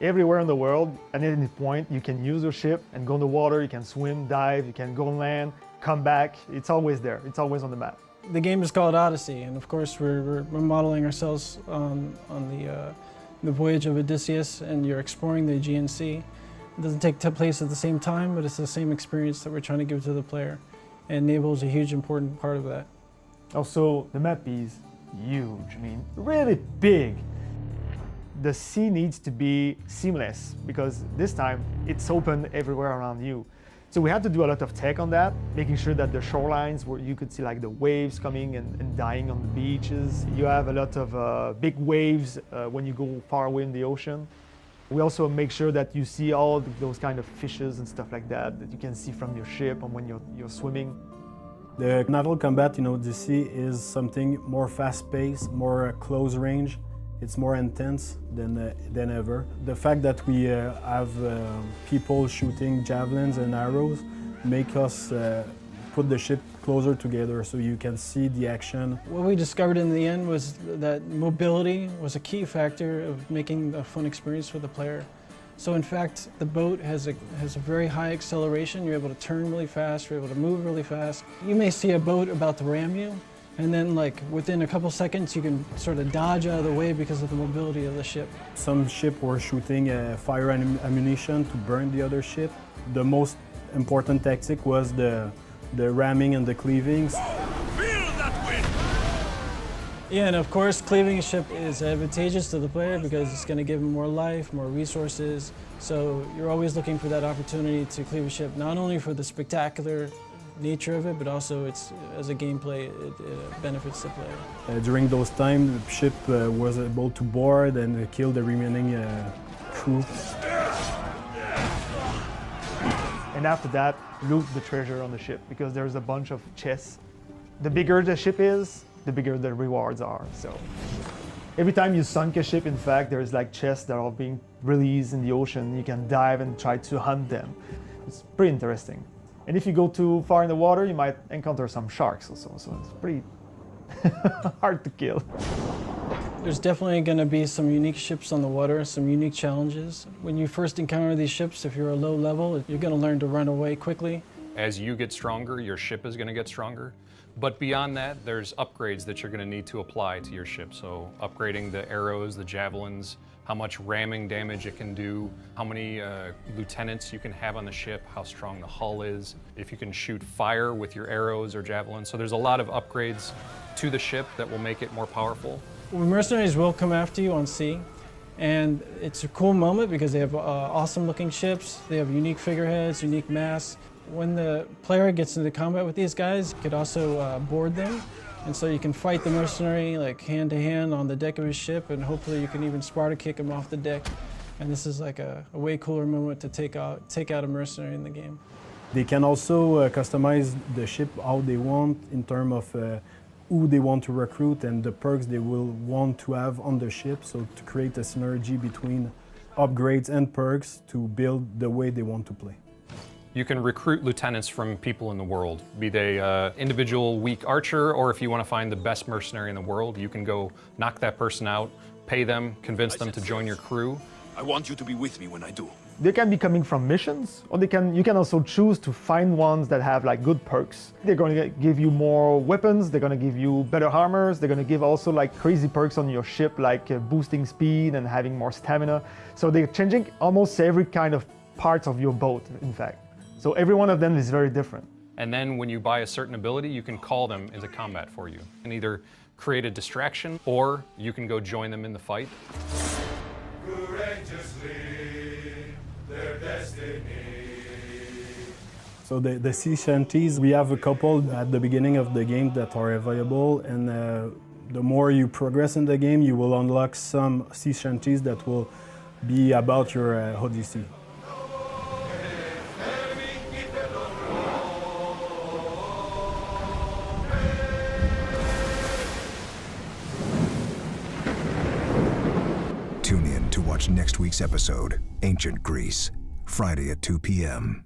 everywhere in the world. At any point, you can use your ship and go in the water, you can swim, dive, you can go on land, come back. It's always there, it's always on the map. The game is called Odyssey, and of course we're modeling ourselves on the voyage of Odysseus, and you're exploring the Aegean Sea. It doesn't take place at the same time, but it's the same experience that we're trying to give to the player. And Naval is a huge important part of that. Also, the map is huge, I mean, really big. The sea needs to be seamless because this time it's open everywhere around you. So we had to do a lot of tech on that, making sure that the shorelines where you could see like the waves coming and dying on the beaches. You have a lot of big waves when you go far away in the ocean. We also make sure that you see all those kind of fishes and stuff like that you can see from your ship and when you're swimming. The naval combat in Odyssey is something more fast-paced, more close range. It's more intense than ever. The fact that we have people shooting javelins and arrows make us put the ship closer together so you can see the action. What we discovered in the end was that mobility was a key factor of making a fun experience for the player. So in fact, the boat has a very high acceleration. You're able to turn really fast, you're able to move really fast. You may see a boat about to ram you, and then like within a couple seconds you can sort of dodge out of the way because of the mobility of the ship. Some ships were shooting fire ammunition to burn the other ship. The most important tactic was the ramming and the cleavings. Yeah, and of course cleaving a ship is advantageous to the player because it's going to give him more life, more resources. So you're always looking for that opportunity to cleave a ship, not only for the spectacular nature of it, but also as a gameplay, it benefits the player. During those times, the ship was able to board and kill the remaining crew. And after that, loot the treasure on the ship because there's a bunch of chests. The bigger the ship is, the bigger the rewards are. So every time you sunk a ship, in fact, there's like chests that are being released in the ocean. You can dive and try to hunt them. It's pretty interesting. And if you go too far in the water, you might encounter some sharks also. So it's pretty hard to kill. There's definitely going to be some unique ships on the water, some unique challenges. When you first encounter these ships, if you're a low level, you're going to learn to run away quickly. As you get stronger, your ship is going to get stronger. But beyond that, there's upgrades that you're going to need to apply to your ship. So upgrading the arrows, the javelins, how much ramming damage it can do, how many lieutenants you can have on the ship, how strong the hull is, if you can shoot fire with your arrows or javelins. So there's a lot of upgrades to the ship that will make it more powerful. Well, mercenaries will come after you on sea, and it's a cool moment because they have awesome looking ships, they have unique figureheads, unique masts. When the player gets into combat with these guys, you could also board them. And so you can fight the mercenary like hand to hand on the deck of his ship, and hopefully you can even Sparta kick him off the deck. And this is like a way cooler moment to take out a mercenary in the game. They can also customize the ship how they want in terms of who they want to recruit and the perks they will want to have on the ship, so to create a synergy between upgrades and perks to build the way they want to play. You can recruit lieutenants from people in the world, be they individual weak archer, or if you want to find the best mercenary in the world, you can go knock that person out, pay them, convince them to join your crew. I want you to be with me when I do. They can be coming from missions, or you can also choose to find ones that have like good perks. They're going to give you more weapons, they're going to give you better armors, they're going to give also like crazy perks on your ship, like boosting speed and having more stamina. So they're changing almost every kind of part of your boat, in fact. So every one of them is very different. And then when you buy a certain ability, you can call them into combat for you and either create a distraction or you can go join them in the fight. Their destiny. So the sea shanties, we have a couple at the beginning of the game that are available, and the more you progress in the game, you will unlock some sea shanties that will be about your Odyssey. Tune in to watch next week's episode, Ancient Greece, Friday at 2 p.m.